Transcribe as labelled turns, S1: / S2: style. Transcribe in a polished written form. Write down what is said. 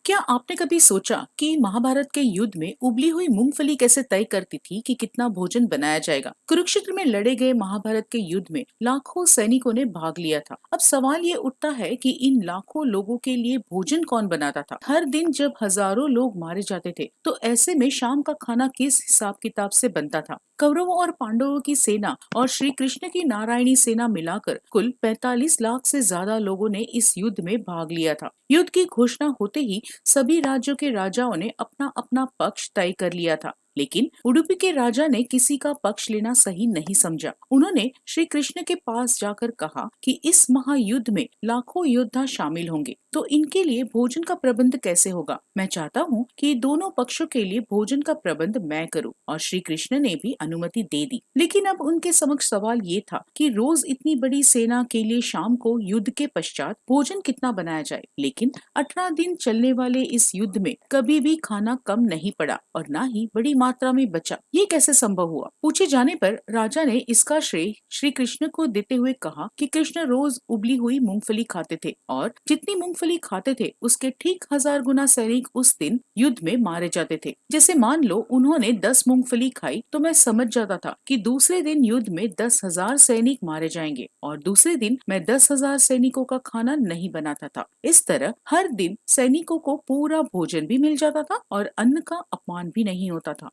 S1: क्या आपने कभी सोचा कि महाभारत के युद्ध में उबली हुई मूंगफली कैसे तय करती थी कि कितना भोजन बनाया जाएगा? कुरुक्षेत्र में लड़े गए महाभारत के युद्ध में लाखों सैनिकों ने भाग लिया था। अब सवाल ये उठता है कि इन लाखों लोगों के लिए भोजन कौन बनाता था? हर दिन जब हजारों लोग मारे जाते थे, तो ऐसे में शाम का खाना किस हिसाब किताब से बनता था? कौरवों और पांडवों की सेना और श्री कृष्ण की नारायणी सेना मिलाकर कुल 45 लाख से ज्यादा लोगों ने इस युद्ध में भाग लिया था। युद्ध की घोषणा होते ही सभी राज्यों के राजाओं ने अपना अपना पक्ष तय कर लिया था, लेकिन उडुपी के राजा ने किसी का पक्ष लेना सही नहीं समझा। उन्होंने श्री कृष्ण के पास जाकर कहा कि इस महायुद्ध में लाखों योद्धा शामिल होंगे, तो इनके लिए भोजन का प्रबंध कैसे होगा? मैं चाहता हूँ कि दोनों पक्षों के लिए भोजन का प्रबंध मैं करूँ, और श्री कृष्ण ने भी अनुमति दे दी। लेकिन अब उनके समक्ष सवाल ये था कि रोज इतनी बड़ी सेना के लिए शाम को युद्ध के पश्चात भोजन कितना बनाया जाए। लेकिन 18 दिन चलने वाले इस युद्ध में कभी भी खाना कम नहीं पड़ा और न ही बड़ी मात्रा में बचा। ये कैसे संभव हुआ? पूछे जाने पर राजा ने इसका श्रेय श्री कृष्ण को देते हुए कहा कि कृष्ण रोज उबली हुई मूंगफली खाते थे और जितनी मूंगफली खाते थे उसके ठीक 1000 गुना सैनिक उस दिन युद्ध में मारे जाते थे। जैसे मान लो उन्होंने 10 मूंगफली खाई, तो मैं समझ जाता था कि दूसरे दिन युद्ध में 10,000 सैनिक मारे जाएंगे और दूसरे दिन मैं 10,000 सैनिकों का खाना नहीं बनाता था। इस तरह हर दिन सैनिकों को पूरा भोजन भी मिल जाता था और अन्न का अपमान भी नहीं होता था।